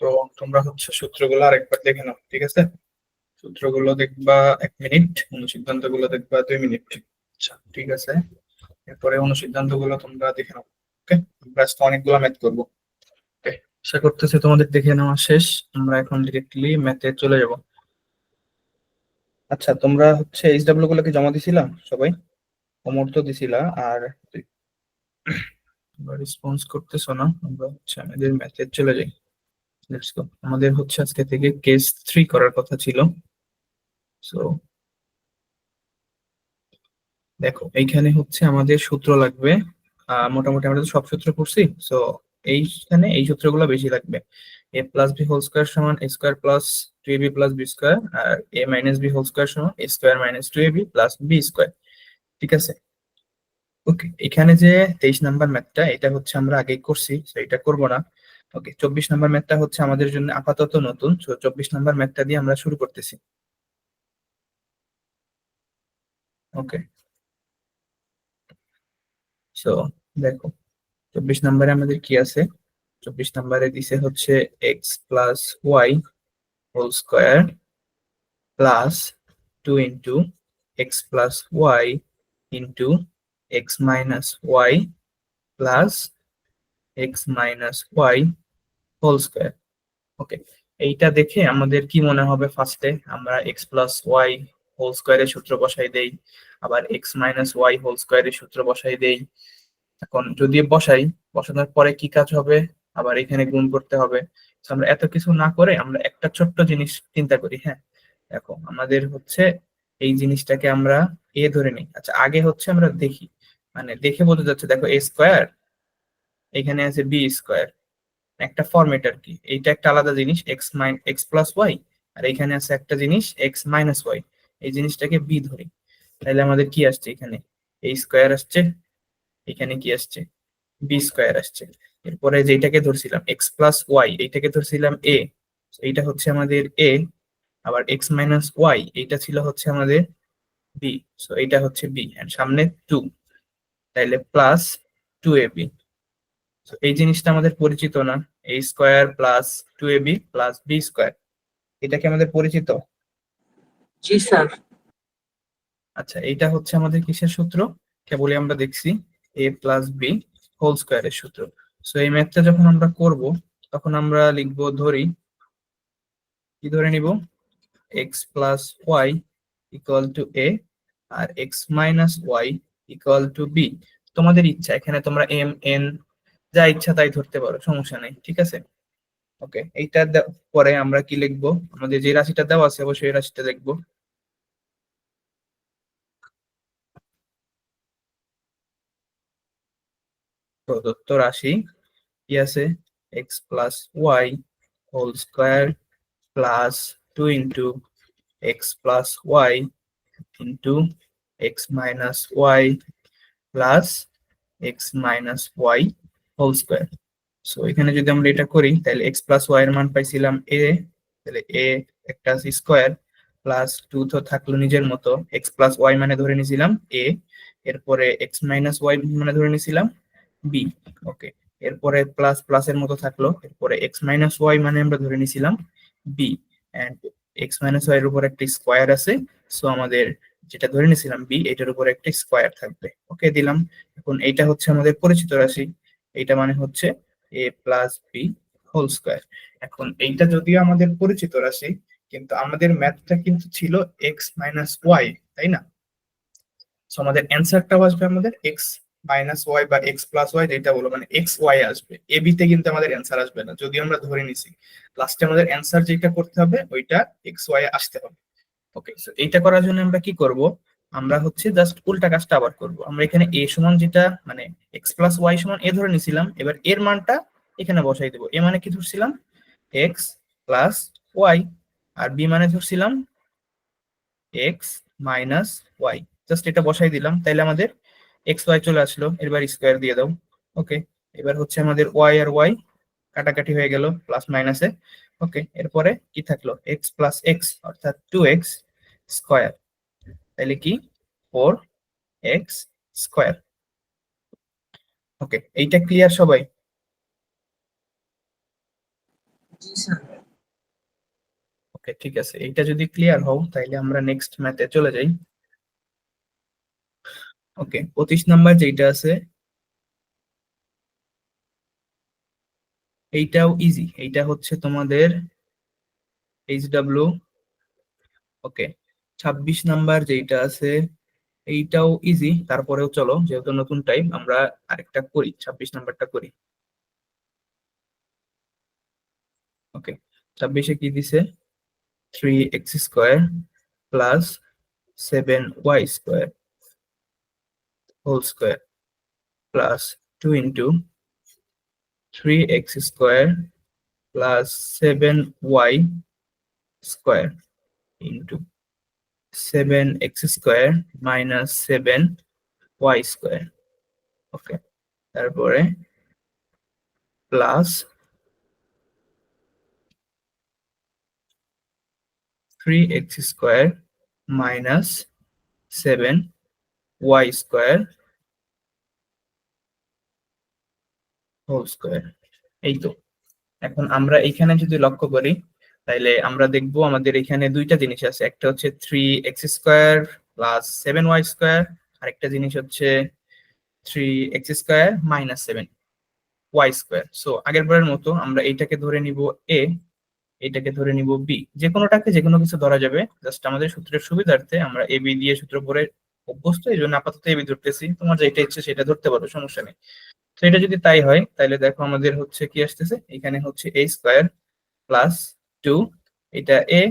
তো তোমরা হচ্ছে সূত্রগুলো আরেকবার দেখে নাও, ঠিক আছে? সূত্রগুলো দেখবা 1 মিনিট, অনুসিদ্ধান্ত গুলো দেখবা 2 মিনিট। আচ্ছা, ঠিক আছে। এরপরে অনুসিদ্ধান্ত গুলো তোমরা দেখে নাও। ওকে, আমরা আজকে অনেকগুলো ম্যাথ করবো। ওকে, আশা করতেছি তোমাদের দেখে নেওয়া শেষ। আমরা এখন ডিরেক্টলি ম্যাথে চলে যাব। আচ্ছা, তোমরা হচ্ছে এইচডব্লিউ গুলোকে জমা দিছিলা সবাই? হোমওয়ার্ক তো দিছিলা, আর তোমরা রেসপন্স করতেছো না। আমরা হচ্ছে আমাদের ম্যাথে চলে যাই। Let's go. আমাদের হচ্ছে আজকে থেকে কেস 3 করার কথা ছিল। সো দেখো, এইখানে হচ্ছে আমাদের সূত্র লাগবে। মোটামুটি আমরা তো সব সূত্র পড়ছি। সো এইখানে এই সূত্রগুলো বেশি লাগবে। A plus B whole square সমান A square plus 2ab plus B square, আর A minus B whole square সমান A square minus 2ab plus B square. ঠিক আছে। ওকে, এখানে যে 23 নাম্বার ম্যাথটা, এটা হচ্ছে আমরা আগেই করছি, তো এটা করবো না। ওকে, 24 নাম্বার ম্যাথটা হচ্ছে আমাদের জন্য আপাতত নতুন। তো 24 নাম্বার ম্যাথটা দিয়ে আমরা শুরু করতেছি। ওকে, সো দেখো, 24 নাম্বারে আমাদের কি আছে? 24 নাম্বারে দিছে হচ্ছে X plus Y whole square plus 2 X plus Y into X minus Y plus X minus Y whole square. Okay, এইটা দেখে আমাদের কি মনে হবে? ফার্স্টে আমরা এক্স প্লাস ওয়াই হোল স্কোয়ারের সূত্র বসাই দেই, আবার এক্স মাইনাস ওয়াই হোল স্কোয়ারের সূত্র বসাই দেই। এখন যদি বসাই, বসানোর পরে কি কাজ হবে? আবার এখানে গুণ করতে হবে। তো আমরা এত কিছু না করে আমরা একটা ছোট্ট জিনিস চিন্তা করি। হ্যাঁ, দেখো, আমাদের হচ্ছে এই জিনিসটাকে আমরা এ ধরে নিই। আচ্ছা, আগে হচ্ছে আমরা দেখি, মানে দেখে বোঝা যাচ্ছে। দেখো, এ স্কোয়ার, এখানে আছে বি স্কোয়ার, একটা ফরম্যাট আর কি। এইটা একটা আলাদা জিনিস, এক্স প্লাস ওয়াই, আর এখানে আছে একটা জিনিস এক্স মাইনাস ওয়াই। এই জিনিসটাকে বি ধরি। তাহলে আমাদের কি আসছে? এখানে এ স্কোয়ার আসছে, এখানে কি আসছে? বি স্কোয়ার আসছে। এরপরে যেটাকে ধরছিলাম এক্স প্লাস ওয়াই, এইটাকে ধরছিলাম এ, এইটা হচ্ছে আমাদের এ। আবার এক্স মাইনাস ওয়াই, এইটা ছিল হচ্ছে আমাদের বি। সো এইটা হচ্ছে বি, এন্ড সামনে 2, তাইলে প্লাস 2ab। এই জিনিসটা আমাদের পরিচিত না? A square plus 2ab plus B square, এটা কি আমাদের পরিচিত? জি স্যার। আচ্ছা, এইটা হচ্ছে আমাদের কিসের সূত্র? কেবলই আমরা দেখছি এ প্লাস বি হোল স্কোয়ারের সূত্র। সো এই ম্যাথটা যখন আমরা করব, তখন আমরা লিখবো, ধরি, কি ধরে নিব? X plus Y equal to A, আর X minus Y equal to B. তোমাদের ইচ্ছা, এখানে তোমরা এম এন যা ইচ্ছা তাই ধরতে পারো, সমস্যা নেই। ঠিক আছে। ওকে, এইটা পরে আমরা কি লিখবো? আমাদের যে রাশিটা দেওয়া আছে অবশ্যই এই রাশিটা লিখবো। প্রদত্ত রাশি কি আছে? X plus Y whole square plus 2 X plus Y into X minus Y plus X minus Y whole square. So এখানে যদি আমরা এটা করি, তাহলে এক্স প্লাস ওয়াই এর মান পাইছিলাম এ, তাহলে এ একটা স্কোয়ার, প্লাস 2 তো থাকলো নিজের মতো, এক্স প্লাস ওয়াই মানে ধরে নিয়েছিলাম এ, এরপরে এক্স মাইনাস ওয়াই মানে ধরে নিয়েছিলাম বি। ওকে, এরপরে প্লাস প্লাস এর মতো থাকলো, এরপরে এক্স মাইনাস ওয়াই মানে আমরা ধরে নিয়েছিলাম B, and X minus Y এর উপর একটা স্কোয়ার আছে। সো আমাদের যেটা ধরে নিয়েছিলাম বি, এটার উপর একটা স্কোয়ার থাকবে। ওকে, দিলাম। এখন এইটা হচ্ছে আমাদের পরিচিত রাশি, এইটা মানে হচ্ছে এ প্লাস বি হোল স্কোয়ার। এখন এইটা যদিও আমাদের পরিচিত রাশি, কিন্তু আমাদের ম্যাথটা কিন্তু ছিল এক্স মাইনাস ওয়াই, তাই না? সো আমাদের অ্যান্সারটাও আসবে আমাদের এক্স মাইনাস ওয়াই বা এক্স প্লাস ওয়াই, যেটা বলো, মানে এক্স ওয়াই আসবে। এ বি তে কিন্তু আমাদের অ্যান্সার আসবে না, যদি আমরা ধরে নিছি লাস্টে আমাদের অ্যান্সার যেটা করতে হবে ওইটা এক্স ওয়াই আসতে হবে। ওকে, সো এইটা করার জন্য আমরা কি করব? আমরা হচ্ছে জাস্ট উল্টা কাজটা আবার করব। আমরা এখানে এ সমান যেটা, মানে এক্স প্লাস ওয়াই সমান এ ধরে নিছিলাম, এবার এর মানটা এখানে বসাই দেবো। এ মানে কি ধরছিলাম? X plus Y. আর বি মানে ধরছিলাম এক্স মাইনাস ওয়াই। জাস্ট এটা বসাই দিলাম, তাইলে আমাদের এক্স ওয়াই চলে আসলো। এবার স্কোয়ার দিয়ে দাও। ওকে, এবার হচ্ছে আমাদের ওয়াই আর ওয়াই কাটাকাটি হয়ে গেল প্লাস মাইনাসে। ওকে, এরপরে কি থাকলো? এক্স প্লাস এক্স, অর্থাৎ 2x স্কোয়ার। তাহলে কি? 4x square. ওকে, এইটা ক্লিয়ার সবাই? জি স্যার। ওকে, ঠিক আছে, এইটা যদি ক্লিয়ার হও তাহলে আমরা নেক্সট ম্যাথে চলে যাই। ওকে, 25 নাম্বার যেটা আছে এইটাও ইজি, এইটা হচ্ছে তোমাদের HW। ওকে, 26 নাম্বার যেটা আছে এইটাও ইজি, তারপরেও চলো যেহেতু নতুন টাইপ আমরা আরেকটা করি, 26 নাম্বারটা করি। ওকে, 26-এ কি দিছে, 3x² plus 7y² whole square plus 2 into 3x² plus 7y² into 7x² minus 7y²। Okay, তারপরে plus 3x² minus 7y² whole square. এই তো, এখন আমরা এখানে যদি লক্ষ্য করি তাইলে আমরা দেখবো আমাদের এখানে দুইটা জিনিস আছে, একটা হচ্ছে 3x² প্লাস 7y², আরেকটা জিনিস হচ্ছে 3x² মাইনাস 7y²। সো আগের বারের মতো আমরা এইটাকে ধরে নিব এ, এটাকে ধরে নিব বি, যে কোনোটাকে যে কোনো কিছু ধরা যাবে, জাস্ট আমাদের সূত্রের সুবিধার্থে আমরা এ বি দিয়ে সূত্র পড়ে অভ্যস্ত, এই জন্য আপাতত এ বি ধরতেছি, তোমার যেটা ইচ্ছে সেটা ধরতে পারো, সমস্যা নেই। তো এটা যদি তাই হয় তাহলে দেখো আমাদের হচ্ছে কি আসতেছে, এখানে হচ্ছে a² প্লাস 2, এটা এ,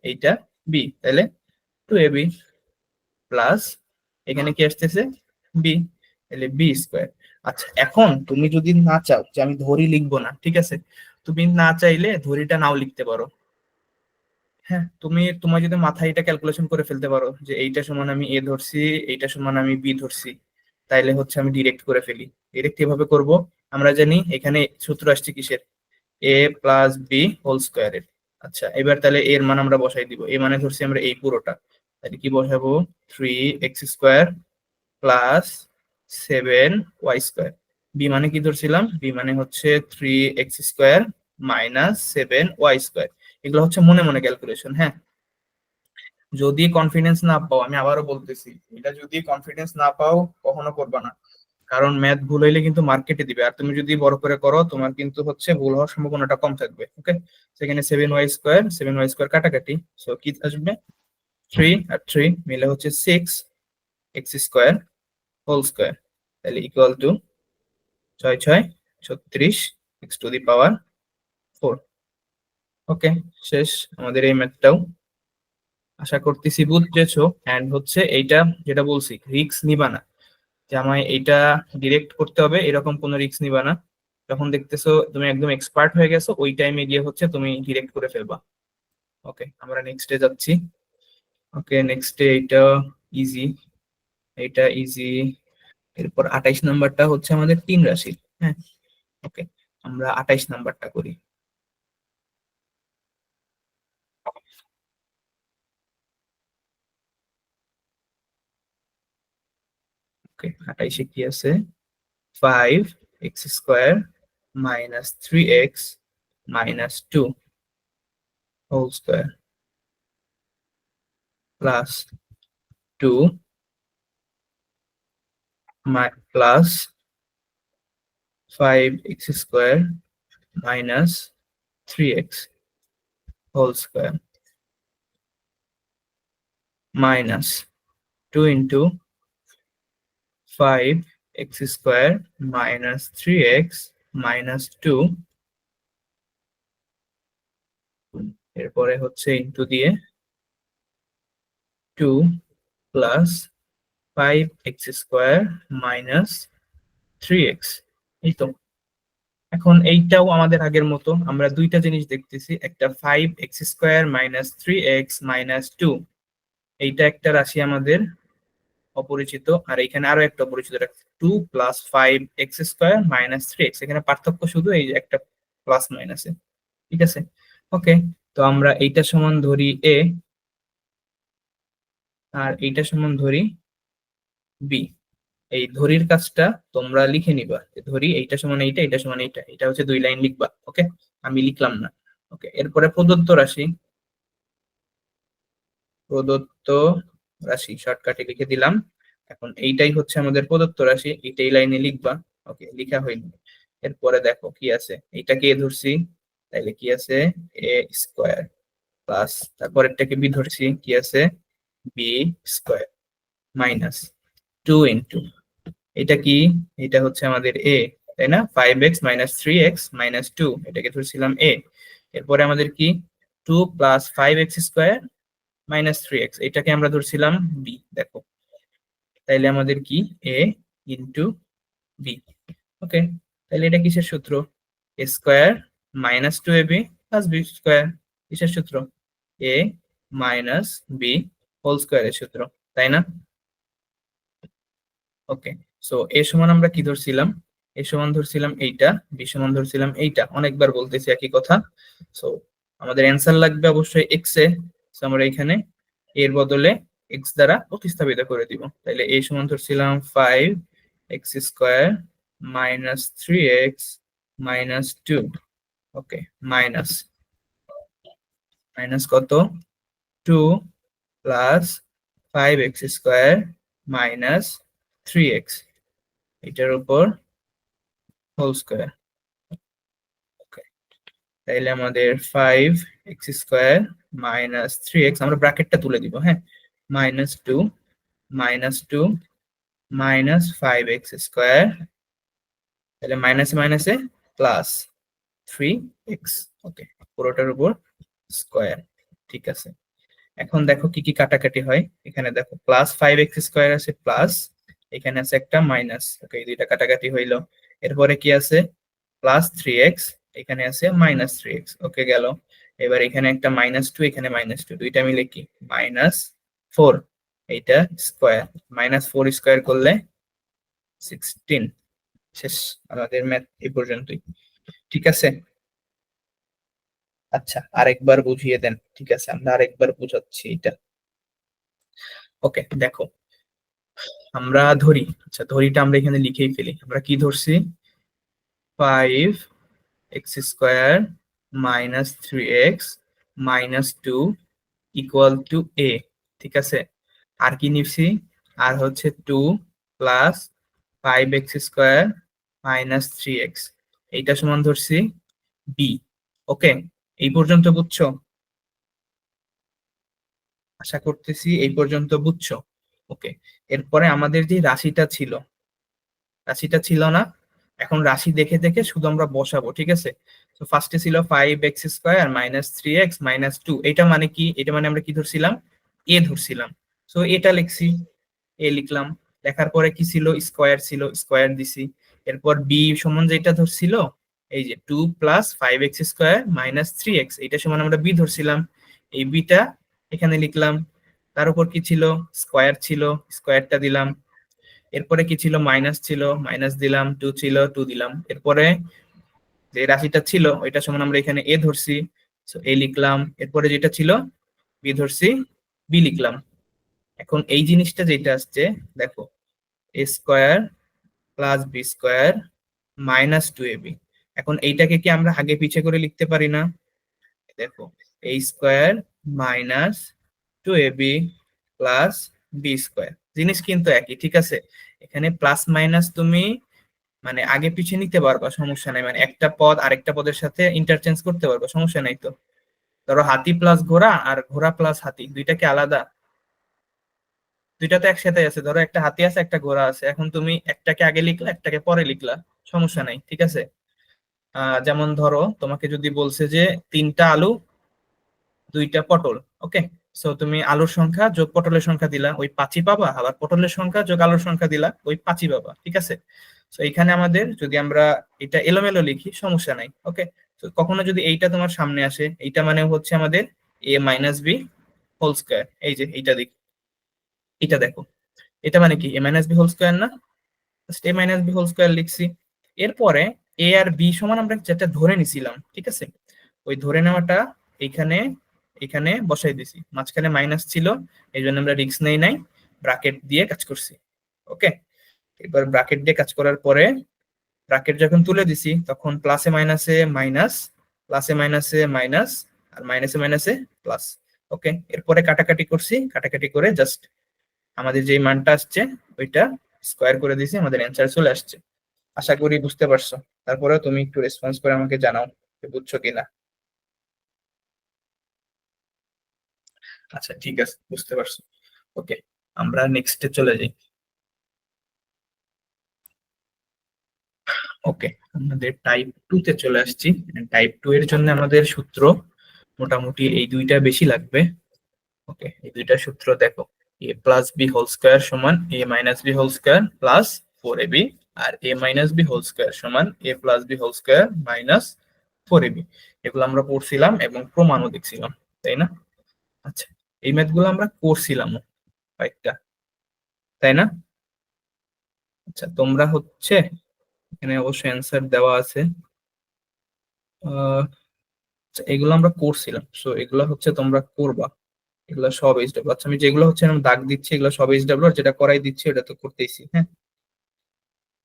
এইটা বি, তাহলে 2ab প্লাস এখানে কি আসতেছে বি, তাহলে b²। আচ্ছা, এখন তুমি যদি না চাও যে আমি ধরি লিখবো না, ঠিক আছে, তুমি না চাইলে ধরিটা নাও লিখতে পারো। হ্যাঁ, তুমি তোমার যদি মাথায় এটা ক্যালকুলেশন করে ফেলতে পারো যে এইটা সমান আমি এ ধরছি, এইটা সমান আমি বি ধরছি, তাইলে হচ্ছে আমি ডিরেক্ট করে ফেলি। ডিরেক্ট কিভাবে করব, আমরা জানি এখানে সূত্র আসছে কিসের, এ প্লাস বি হোল স্কোয়ারের। আচ্ছা, এবার তাহলে এর মান আমরা বসাই দিব, এ মানে ধরছি আমরা এই পুরোটা, তাহলে কি বসাবো, 3x² প্লাস 7y²। বি মানে কি ধরছিলাম, বি মানে হচ্ছে 3x² মাইনাস 7y²। এগুলো হচ্ছে মনে মনে ক্যালকুলেশন, হ্যাঁ। যদি কনফিডেন্স না পাও, আমি আবারও বলতেছি, এটা যদি কনফিডেন্স না পাও কখনো করবা না, কারণ ম্যাথ ভুল হইলে কিন্তু মার্কেটে দিবে, আর তুমি যদি বড় করে করো তোমার কিন্তু হচ্ছে ভুল হওয়ার সম্ভাবনাটা কম থাকবে। ওকে, সেখানে 7y² কাটাকাটি, সো কি আসবে, 3 আর 3 মিলে হচ্ছে 6x² হোল স্কোয়ার, তাহলে ইকুয়াল টু 6 6 36 x⁴। ওকে, শেষ আমাদের এই ম্যাথটাও। আশা করতেছি বুঝেছো। এন্ড হচ্ছে এইটা যেটা বলছি, রিস্ক নিবা না যে আমায় এইটা ডিরেক্ট করতে হবে, এরকম কোনো রিস্ক নিবা না। যখন দেখতেছো তুমি একদম এক্সপার্ট হয়ে গেছো, ওই টাইমে গিয়ে হচ্ছে তুমি ডিরেক্ট করে ফেলবা। ওকে, আমরা নেক্সটে যাচ্ছি। ওকে, নেক্সটে এইটা ইজি, এইটা ইজি। এরপর 28 নাম্বারটা হচ্ছে আমাদের তিন রাশির। হ্যাঁ, ওকে, আমরা 28 নাম্বারটা করি। ওকে, 28-এ কি আছে, 5x² minus 3x minus 2 whole square plus 2 plus 5x² minus 3x whole square minus 2 into 5x² minus 3x minus 2, এরপরে হচ্ছে ইন্টু দিয়ে 2 প্লাস 5x² মাইনাস 3x। এই তো, এখন এইটাও আমাদের আগের মতো, আমরা দুইটা জিনিস দেখতেছি, একটা 5x² মাইনাস 3x মাইনাস 2, এইটা একটা রাশি আমাদের অপরিচিত, আর এখানে আরো একটা অপরিচিত রাশি 2 প্লাস 5x² মাইনাস 3x, এখানে পার্থক্য শুধু এই যে একটা প্লাস মাইনাসে, ঠিক আছে। ওকে, তো আমরা এইটা সমান ধরি এ, আর এইটা সমান ধরি বি। এই ধরির কাজটা তোমরা লিখে নিবা, যে ধরি এইটা সমান এইটা, এইটা সমান এইটা, এটা হচ্ছে 2 লাইন লিখবা। ওকে, আমি লিখলাম না, ওকে, এরপরে প্রদত্ত রাশি শর্টকাটে লিখে দিলাম। এখন এইটাই হচ্ছে আমাদের প্রদত্ত রাশি, এইটাই লাইনে লিখবা। ওকে, লিখা হইল। এরপরে দেখো কি আছে, এইটাকে এ ধরছি, তাইলে কি আছে এ স্কোয়ার প্লাস, তারপরেরটাকে বি ধরছি, কি আছে বি স্কোয়ার মাইনাস 2 এটা কি, এটা হচ্ছে আমাদের এ, তাই না? 5x - 3x - 2, এটাকে ধরছিলাম এ। এরপরে আমাদের কি 2 + 5x² - 3x, এটাকে আমরা ধরছিলাম বি। দেখো, তাইলে আমাদের কি এ ইন্টু বি। ওকে, তাহলে এটা কিসের সূত্র? A square minus 2ab plus B square. কিসের সূত্র? এ মাইনাস বি হোল স্কোয়ারের সূত্র, তাই না? ওকে, সো এ সমান আমরা কি ধরছিলাম? এ সমান ধরছিলাম এইটা, বি সমান ধরছিলাম এইটা, অনেকবার বলতেছি একই কথা। সো আমাদের অ্যান্সার লাগবে অবশ্যই এক্স এ। So আমরা এখানে এর বদলে এক্স দ্বারা প্রতিস্থাপিত করে দিব। তাহলে এ সমান ধরছিলাম 5x² - 3x - 2। ওকে, মাইনাস মাইনাস কত, 2 + 5x² - 3x, এটার উপর হোল স্কোয়ার। ওকে, তাইলে আমাদের 5x² - 3x, আমরা ব্র্যাকেটটা তুলে দিব, হ্যাঁ, -2 -2 -5x², তাহলে মাইনাসে মাইনাসে প্লাস 3x। ওকে, পুরোটার উপর স্কোয়ার। ঠিক আছে, এখন দেখো কি কি কাটাকাটি হয়। এখানে দেখো +5x² আছে প্লাস, এখানে আছে একটা মাইনাস। ওকে, এই দুইটা কাটাকাটি হইলো। এরপরে কি আছে +3x, এখানে আছে -3x। ওকে, গেল। এবার এখানে একটা -2, এখানে -2, দুইটা মিলে কি -4, এইটা স্কোয়ার, -4 স্কোয়ার করলে 16। শেষ আমাদের ম্যাথ এই পর্যন্তই। ঠিক আছে, আচ্ছা আরেকবার বুঝিয়ে দেন। ঠিক আছে, আমরা আরেকবার বুঝাচ্ছি এটা। ওকে, দেখো, আমরা ধরি, আচ্ছা ধরিটা আমরা এখানে লিখেই ফেলি। আমরা কি ধরছি? 5x² - 3x - 2 = a। ঠিক আছে, আর কি নিচ্ছি? আর হচ্ছে 2 + 5x² - 3x, এইটা সমান ধরছি বি। ওকে, এই পর্যন্ত বুঝছো? আশা করতেছি এই পর্যন্ত বুঝছো। ওকে, এরপরে আমাদের যে রাশিটা ছিল না, এখন রাশি দেখে দেখে শুধু আমরা বসাবো। ঠিক আছে, তো ফার্স্টে ছিল 5x² - 3x - 2, এটা মানে কি? এটা মানে আমরা কি ধরছিলাম? এ ধরছিলাম। তো এটা লিখছি, এ লিখলাম। লেখার পরে কি ছিল? স্কোয়ার ছিল, স্কোয়ার দিছি। এরপর বি সমান যেটা ধরছিল, এই যে 2 + 5x² - 3x, এটা সমান আমরা বি ধরছিলাম, এই বিটা এখানে লিখলাম। তার উপর কি ছিল? স্কোয়ার ছিল, স্কোয়ারটা দিলাম। এরপরে কি ছিল? মাইনাস ছিল, মাইনাস দিলাম। 2 ছিল, 2 দিলাম। এরপরে যে রাশিটা ছিল ওইটা সমান আমরা এখানে এ ধরছি, সো এ লিখলাম। এরপরে যেটা ছিল বি ধরছি, বি লিখলাম। এখন এই জিনিসটা যেটা আসছে, দেখো, A square plus B square -2ab। এখন এইটাকে কি আমরা আগে পিছে করে লিখতে পারি না? দেখো, A square -2ab plus B square, জিনিস কিন্তু একই। ঠিক আছে, এখানে প্লাস মাইনাস তুমি মানে আগে পিছে নিতে পারবা, সমস্যা নাই। মানে একটা পদ আরেকটা পদের সাথে ইন্টারচেঞ্জ করতে পারবা, সমস্যা নাই তো। ধরো হাতি প্লাস ঘোড়া আর ঘোড়া প্লাস হাতি, দুইটা কি আলাদা? দুইটা তো একসাথে আছে। ধরো একটা হাতি আছে, একটা ঘোড়া আছে, এখন তুমি একটাকে আগে লিখলা, একটাকে পরে লিখলা, সমস্যা নাই। ঠিক আছে, যেমন ধরো তোমাকে যদি বলছে যে 3টা আলু 2টা পটল, ওকে, সো তুমি আলুর সংখ্যা যোগ পটলের সংখ্যা দিলা, ওই 5ই পাবা। আবার পটলের সংখ্যা যোগ আলুর সংখ্যা দিলা, ওই 5ই পাবা। ঠিক আছে, তো এখানে আমাদের যদি আমরা এটা এলোমেলো লিখি, সমস্যা নাই। ওকে, তো কখনো যদি এইটা তোমার সামনে আসে, এইটা মানে হচ্ছে আমাদের এ মাইনাস বি হোল স্কোয়ার। এই যে এইটা দিক, এটা দেখো, এটা মানে কি? এ মাইনাস বি হোল স্কোয়ার না? a - b² লিখছি। এরপরে এ আর বি সমান আমরা যেটা ধরে নিছিলাম, ঠিক আছে, ওই ধরে নেওয়াটা এখানে এখানে বসাই দিছি। মাঝখানে মাইনাস ছিল, এই জন্য আমরা রিস্ক নেই নাই, ব্রাকেট দিয়ে কাজ করছি। ওকে, এবার ব্রাকেট দিয়ে কাজ করার পরে ব্রাকেট যখন তুলে দিছি, তখন প্লাসে মাইনাসে মাইনাস, প্লাসে মাইনাসে মাইনাস, আর মাইনাসে মাইনাসে প্লাস। ওকে, এরপরে কাটাকাটি করছি, কাটাকাটি করে জাস্ট আমাদের যে মানটা আসছে ওইটা স্কোয়ার করে দিয়েছি, আমাদের অ্যান্সার চলে আসছে। আশা করি বুঝতে পারছো। তারপরে তুমি একটু রেসপন্স করে আমাকে জানাও যে বুঝছো কিনা। আচ্ছা ঠিক আছে, বুঝতে পারছো। ওকে, আমরা নেক্সটে চলে যাই। ওকে, আমাদের টাইপ 2 তে চলে আসছি। টাইপ 2 এর জন্য আমাদের সূত্র মোটামুটি এই দুইটা বেশি লাগবে। ওকে, এই দুইটা সূত্র দেখো, A plus B whole square সমান A minus B whole square plus 4ab, আর A minus B whole square সমান A plus B whole square minus 4ab। এগুলো আমরা পড়ছিলাম এবং প্রমাণও দেখছিলাম, তাই না? আচ্ছা, এই ম্যাথ গুলো আমরা করছিলাম কয়েকটা, তাই না? আচ্ছা, তোমরা হচ্ছে এখানে অবশ্যই অ্যান্সার দেওয়া আছে। আচ্ছা, এগুলো আমরা করছিলাম, সো এগুলো হচ্ছে তোমরা করবা। এগুলো সব এইচডব্লিউ। আচ্ছা, আমি যেগুলো হচ্ছে আমি দাগ দিচ্ছি এগুলো সব এইচডব্লিউ, আর যেটা করাই দিচ্ছি ওটা তো করতেইছি। হ্যাঁ,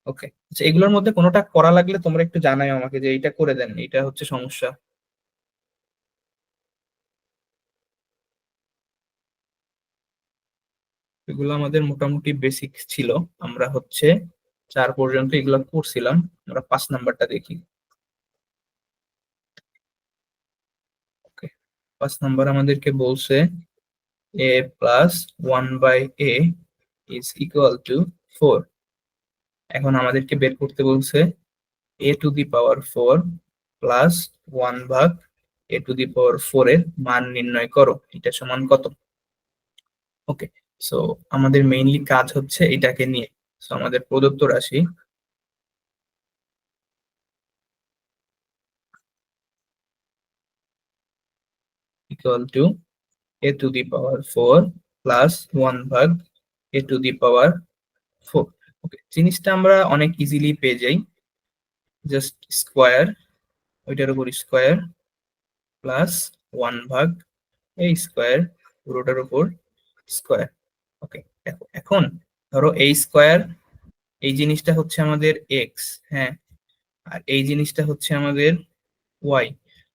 ওকে। আচ্ছা, এগুলোর মধ্যে কোনোটা করা লাগলে তোমরা একটু জানাই আমাকে যে এইটা করে দেন, এটা হচ্ছে সমস্যা। এগুলো আমাদের মোটামুটি বেসিক ছিল, আমরা হচ্ছে 4 পর্যন্ত এগুলো করছিলাম। আমরা 5 নাম্বারটা দেখি। ওকে, 5 নাম্বার আমাদেরকে বলছে A plus 1/a is equal to 4। এখন আমাদেরকে বের করতে বলছে এ টু দি পাওয়ার 4 প্লাস 1 ভাগ এ টু দি পাওয়ার 4 এর মান নির্ণয় করো, এটা সমান কত। ওকে, সো আমাদের মেইনলি কাজ হচ্ছে এটাকে নিয়ে। সো আমাদের প্রদত্ত রাশি equal to A to the power 4 plus 1 ভাগ এ টু দি পাওয়ার 4। ওকে, জিনিসটা আমরা অনেক ইজিলি পেয়ে যাই, জাস্ট স্কোয়ার, ওইটার উপর স্কোয়ার প্লাস 1 ভাগ এই স্কোয়ার পুরোটার উপর স্কোয়ার। ওকে, দেখো এখন ধরো এই স্কোয়ার, এই জিনিসটা হচ্ছে আমাদের এক্স, হ্যাঁ, আর এই জিনিসটা হচ্ছে আমাদের ওয়াই।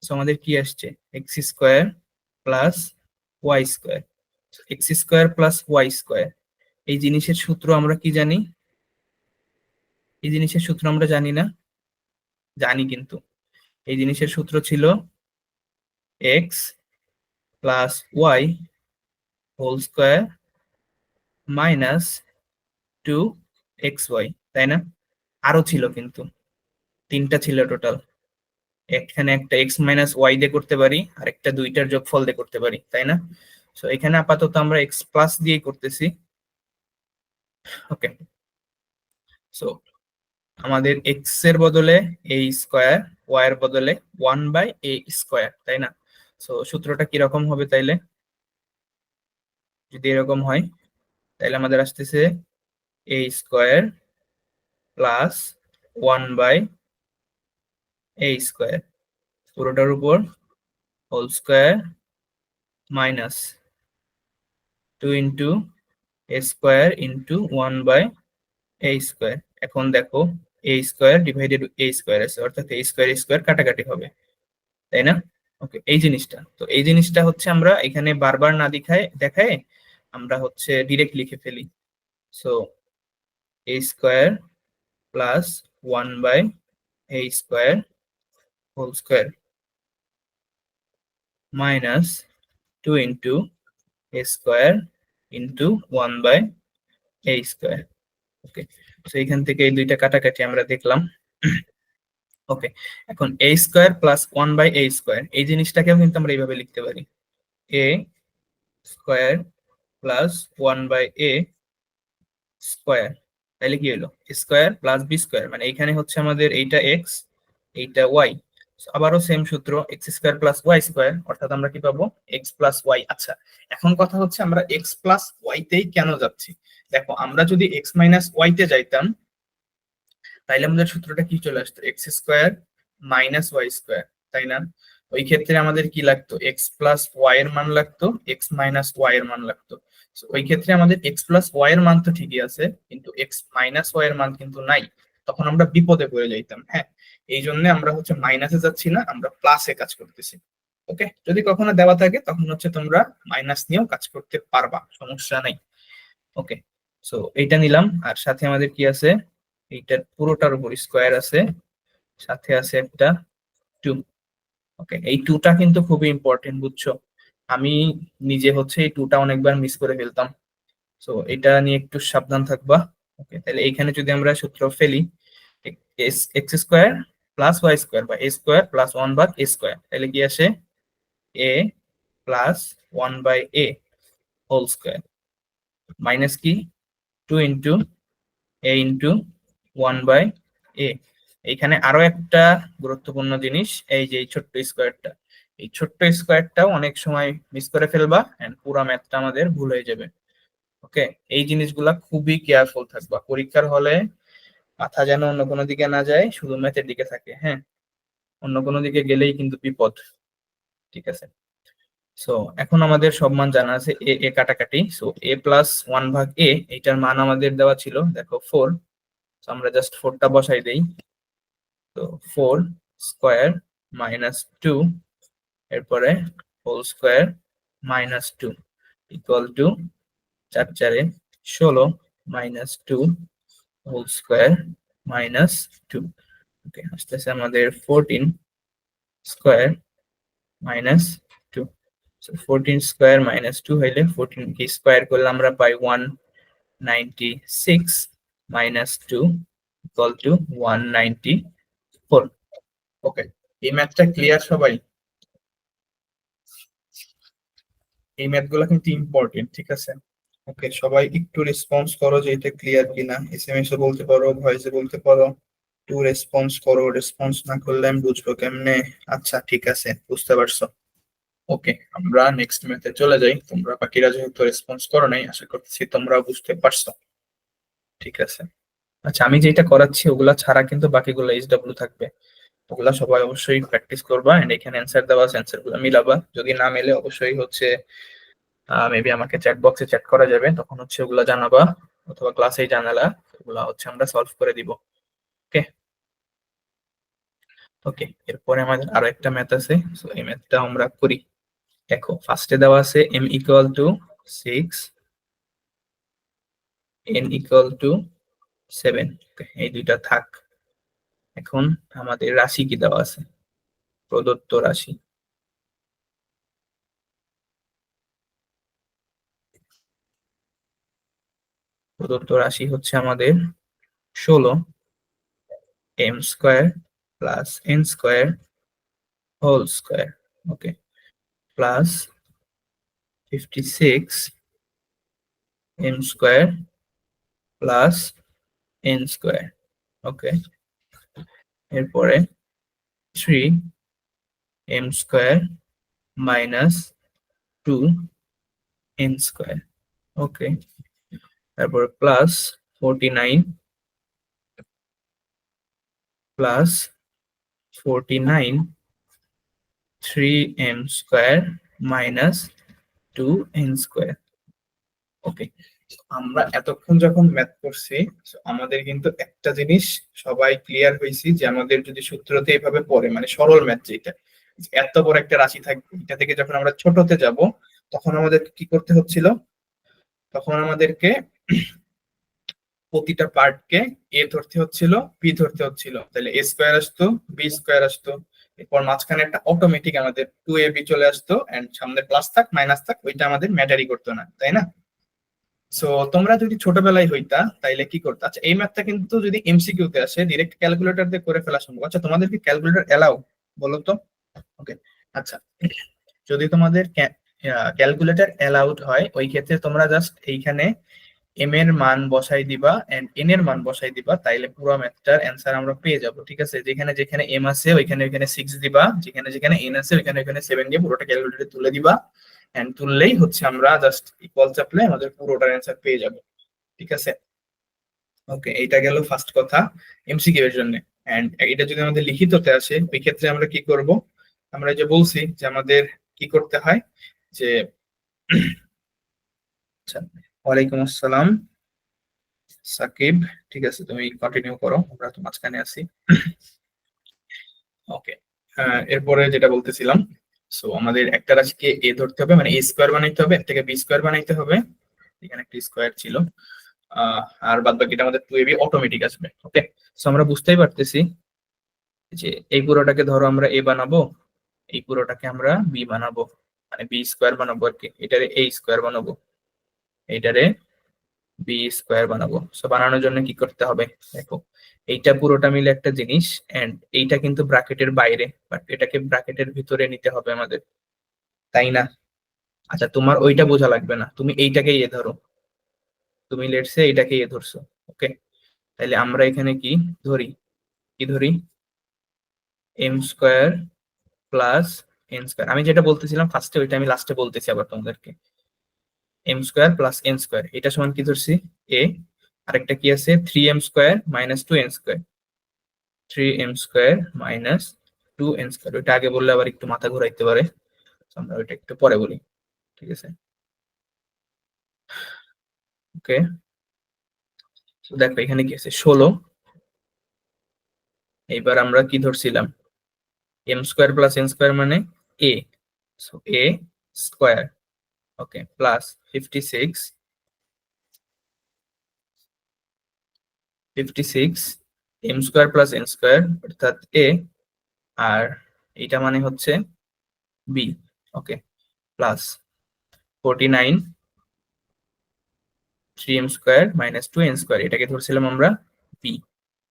সো আমাদের কি আসছে, x square plus y square. X square plus y square, এই জিনিসের সূত্র আমরা কি জানি? এই জিনিসের সূত্র আমরা জানি না? জানি কিন্তু। এই জিনিসের সূত্র ছিল x plus Y whole square minus 2xy, তাই না? আরো ছিল কিন্তু, 3টা ছিল টোটাল। এখানে একটা এক্স মাইনাস ওয়াই দিয়ে করতে পারি, আর একটা দুইটার যোগফল দিয়ে করতে পারি, তাই না? সো এখানে আপাতত আমরা এক্স প্লাস দিয়ে করতেছি। ওকে, সো আমাদের এক্স এর বদলে এ স্কোয়ার, ওয়াই এর বদলে 1/a স্কোয়ার, তাই না? সো সূত্রটা কিরকম হবে তাইলে? যদি এরকম হয় তাহলে আমাদের আসতেছে এ স্কোয়ার প্লাস 1/a স্কোয়ার পুরোটার উপর whole square minus 2 into A square into 1/a square. এখন দেখো A square divided A square আছে, অর্থাৎ এ স্কোয়ার স্কোয়ার কাটাকাটি হবে, তাই না? ওকে, এই জিনিসটা তো, এই জিনিসটা হচ্ছে আমরা এখানে বারবার না দেখায় দেখায় আমরা হচ্ছে ডিরেক্ট লিখে ফেলি। So A square plus 1/a square whole square minus 2 into A square into 1/a square. Okay, তো এখান থেকে এই দুইটা কাটাকাটি আমরা দেখলাম। ওকে, এখন এ স্কোয়ার প্লাস 1/a স্কোয়ার, এই জিনিসটাকেও কিন্তু আমরা এইভাবে লিখতে পারি, এ স্কোয়ার প্লাস 1/a স্কোয়ার। তাহলে কি হলো, স্কোয়ার প্লাস বি স্কোয়ার, মানে এখানে হচ্ছে আমাদের এইটা এক্স, এইটা ওয়াই। আবারও সেম সূত্র, x square plus y square, অর্থাৎ আমরা কি পাবো, এক্স প্লাস ওয়াই। আচ্ছা, এখন কথা হচ্ছে আমরা এক্স প্লাস ওয়াই তেই কেন যাচ্ছি? দেখো, আমরা যদি এক্স মাইনাস ওয়াই তে যাইতাম তাইলে আমাদের সূত্রটা কি চলে আসতো, x square minus y square, তাই না? ওই ক্ষেত্রে আমাদের কি লাগতো, এক্স প্লাস ওয়াই এর মান লাগতো, এক্স মাইনাস ওয়াই এর মান লাগতো। So, ওই ক্ষেত্রে আমাদের এক্স প্লাস ওয়াই এর মান তো ঠিকই আছে, কিন্তু এক্স মাইনাস ওয়াই এর মান কিন্তু নাই। তখন আমরা বিপদে পড়ে যাইতাম। হ্যাঁ, এই জন্য আমরা হচ্ছে মাইনাসে যাচ্ছি না, আমরা প্লাসে কাজ করতেছি। ওকে, যদি কখনো দেওয়া থাকে তখন হচ্ছে তোমরা মাইনাস নিয়েও কাজ করতে পারবা, সমস্যা নাই। ওকে, সো এইটা নিলাম, আর সাথে আমাদের কি আছে, এইটার পুরোটার উপর স্কোয়ার আছে, সাথে আছে একটা 2। ওকে, এই 2টা কিন্তু খুবই ইম্পর্টেন্ট, বুঝছো? আমি নিজে হচ্ছে এই 2টা অনেকবার মিস করে ফেলতাম, সো এটা নিয়ে একটু সাবধান থাকবা। ওকে, তাহলে এইখানে যদি আমরা সূত্র ফেলি, x square plus y square বা এ স্কোয়ার প্লাস 1 ভাগ এ স্কোয়ার, তাহলে কি আসে, A plus 1/a whole square minus কি 2 ইন্টু a ইন্টু 1/a। এইখানে আরো একটা গুরুত্বপূর্ণ জিনিস, এই যে এই ছোট্ট স্কোয়ারটা, এই ছোট্ট স্কোয়ারটাও অনেক সময় মিস করে ফেলবা এন্ড পুরো ম্যাথটা আমাদের ভুল হয়ে যাবে। ওকে, এই জিনিসগুলা খুবই কেয়ারফুল থাকবা পরীক্ষার হলে, মাথা যেন অন্য কোনো দিকে না যায়, শুধু ম্যাথের দিকে থাকে। হ্যাঁ, অন্য কোনো দিকে গেলেই কিন্তু বিপদ। ঠিক আছে, সো এখন আমাদের সব মান জানা আছে, এ এ কাটাকাটি, সো এ প্লাস 1/a, এইটার মান আমাদের দেওয়া ছিল দেখো 4। আমরা জাস্ট 4টা বসাই দেই, তো 4 স্কোয়ার মাইনাস 2, এরপরে whole square minus 2 equal to 4 4 16 minus 2 whole square minus 2। Okay, আসতেছে আমাদের 14 square minus 2। So 14 square minus 2 হইলে 14 কি স্কোয়ার করলে আমরা পাই 196 মাইনাস 2 ইকুয়াল টু 194। ওকে, এই ম্যাথটা ক্লিয়ার সবাই? এই ম্যাথ গুলো কিন্তু ইম্পর্টেন্ট, ঠিক আছে? ওকে, সবাই একটু রেসপন্স করো যে এটা ক্লিয়ার কিনা, এসএমএস এ বলতে পারো, ভয়েসে বলতে পারো, একটু রেসপন্স করো, রেসপন্স না করলে আমি বুঝবো কেমনে। আচ্ছা, ঠিক আছে, বুঝতে পারছো। ওকে, আমরা নেক্সট ম্যাথে চলে যাই। তোমরা বাকিরা যেহেতু রেসপন্স করো নাই, আশা করছি তোমরা বুঝতে পারছো। ঠিক আছে, আচ্ছা, আমি যেটা করাচ্ছি ওগুলা ছাড়া কিন্তু বাকিগুলো এইচডব্লিউ থাকবে, ওগুলা সবাই অবশ্যই প্র্যাকটিস করবা এন্ড এখানে অ্যান্সার দেওয়া আছে, অ্যান্সার গুলো মিলাবা। যদি না মেলে অবশ্যই হচ্ছে মেবি আমাকে চ্যাট বক্সে চ্যাট করা যাবে, তখন হচ্ছে ওগুলা জানাবা, অথবা ক্লাসেই জানালা, ওগুলা হচ্ছে আমরা সলভ করে দিব। ওকে, ওকে, এরপরে আমাদের আরো একটা ম্যাথ আছে, সো এই ম্যাথটা আমরা করি। দেখো, ফার্স্টে দেওয়া আছে m equal to 6, n equal to 7। এই দুইটা থাক। এখন আমাদের রাশি কি দেওয়া আছে, প্রদত্ত রাশি। প্রদত্ত রাশি হচ্ছে আমাদের 16 m square plus n square whole square, okay, plus 56 m square plus n square. Okay, এরপরে 3 m square minus 2 n square. Okay, তারপর plus 49 plus 49 3m square minus 2n square. Okay, আমরা এতক্ষণ যখন ম্যাথ করছি, so আমাদের কিন্তু একটা জিনিস সবাই ক্লিয়ার হয়েছি, যে আমাদের যদি সূত্রতে এইভাবে পড়ে, মানে সরল ম্যাথ যেটা, যে এত বড় একটা রাশি থাকবে, এটা থেকে যখন আমরা ছোটতে যাব, তখন আমাদের কি করতে হচ্ছিল, তখন আমাদেরকে প্রতিটা পার্টকে এ ধরতে হচ্ছিল, বি ধরতে হচ্ছিল, তাহলে এ স্কোয়ার আসতো, বি স্কোয়ার আসতো, এরপর মাঝখানে একটা অটোমেটিক আমাদের 2ab চলে আসতো, এন্ড সামনে প্লাস থাক মাইনাস থাক ওইটা আমাদের ম্যাটারই করতো না, তাই না? সো তোমরা যদি ছোটবেলায় হইতা তাইলে কি করতে, আচ্ছা এই ম্যাথটা কিন্তু যদি এমসিকিউ তে আসে ডিরেক্ট ক্যালকুলেটর দিয়ে করে ফেলা সম্ভব। আচ্ছা, তোমাদের কি ক্যালকুলেটর এলাও, বলো তো? ওকে, আচ্ছা, যদি তোমাদের ক্যালকুলেটর অ্যালাউড হয়, ওই ক্ষেত্রে তোমরা জাস্ট এইখানে এম এর মান বসাই দিবা এন্ড এন এর মান বসাই দিবা, তাইলে পুরো ম্যাথটার অ্যান্সার আমরা পেয়ে যাব। ঠিক আছে, যেখানে যেখানে এম আছে ওইখানে ওইখানে 6 দিবা, যেখানে যেখানে এন আছে ওইখানে ওইখানে 7 দিয়ে পুরোটা ক্যালকুলেটরে তুলে দিবা, এন্ড তুললেই হচ্ছে আমরা জাস্ট ইকুয়াল চাপলে আমাদের পুরোটার অ্যান্সার পেয়ে যাব। ঠিক আছে, ওকে, এইটা গেল ফার্স্ট কথা এমসিকিউ এর জন্য। এন্ড এটা যদি আমাদের লিখিততে আসে, ওই ক্ষেত্রে আমরা কি করব, আমরা যে বলছি যে আমাদের কি করতে হয়, যে আচ্ছা, ওয়ালাইকুম আসসালাম সাকিব, ঠিক আছে, তুমি কন্টিনিউ করো, আমরা তো মাঝখানে আছি। ওকে, এরপরে যেটা বলতেছিলাম, সো আমাদের একটা রাশিকে এ ধরতে হবে, মানে এ স্কোয়ার বানাইতে হবে, এর থেকে বি স্কোয়ার বানাইতে হবে। এখানে একটা স্কোয়ার ছিল, আর বাদ বাকিটা আমাদের টু এ বি অটোমেটিক আসবে। ওকে, সো আমরা বুঝতেই পারতেছি যে এই পুরোটাকে ধরো আমরা এ বানাবো, এই পুরোটাকে আমরা বি বানাবো, মানে বি স্কোয়ার বানাবো আর কি, এটারে এ স্কোয়ার বানাবো, এইটারে বি স্কোয়ার বানাবো। সো বানানোর জন্য কি করতে হবে দেখো, এইটা পুরোটা মিলে একটা জিনিস, এন্ড এইটা কিন্তু ব্র্যাকেটের বাইরে, বাট এটাকে ব্র্যাকেটের ভিতরে নিতে হবে আমাদের, তাই না? আচ্ছা, তোমার ওইটা বোঝা লাগবে না, তুমি এইটাকে এ ধরো, তুমি লেটসে এইটাকে এ ধরছো। ওকে, তাহলে আমরা এখানে কি ধরি, কি ধরি, m square plus N square. আমি যেটা বলতেছিলাম ফার্স্টে, ওইটা আমি লাস্টে বলতেছি আবার তোমাদেরকে। M square plus N square, এটা সমান কি ধরছি, এ। আরেকটা কি আছে, three M square minus two N square, three M square minus two N square. ওইটা আগে বললে আবার একটু মাথা ঘুরাইতে পারে, তো আমরা ওইটা একটু পরে বলি, ঠিক আছে? ওকে, দেখো এখানে কি আছে, 16। এইবার আমরা কি ধরছিলাম, M square plus N square মানে A, so A square. Okay, plus 56, 56 M square plus N square অর্থাৎ এ, আর এটা মানে হচ্ছে B. Okay, plus 49 three M square minus two N square, এটাকে ধরছিলাম আমরা বি।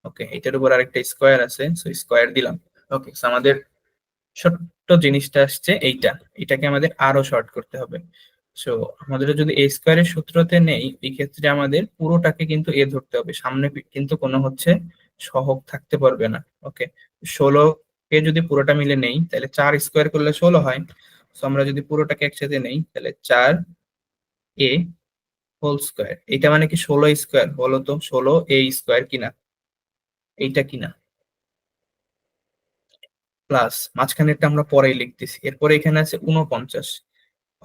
ওকে, এটার উপর আরেকটা স্কোয়ার আছে, সো স্কোয়ার দিলাম। ওকে, সো আমাদের ছোট্ট জিনিসটা আসছে এইটা, এটাকে আমাদের আরো শর্ট করতে হবে। সো আমাদের যদি এ স্কোয়ারের সূত্রতে নেই, এই ক্ষেত্রে আমাদের পুরোটাকে কিন্তু এ ধরতে হবে, সামনে কিন্তু কোনো হচ্ছে সহগ থাকতে পারবে না। ওকে, 16 কে যদি পুরোটা মিলে নেই তাহলে 4 স্কোয়ার করলে 16 হয়। সো আমরা যদি পুরোটাকে একসাথে নেই তাহলে 4 এ হোল স্কোয়ার, এটা মানে কি 16 স্কোয়ার, বলো তো 16 এ স্কোয়ার কিনা, এইটা কিনা? প্লাস মাঝখানেরটা আমরা পরেই লিখতেছি, এরপরে এখানে আছে 49,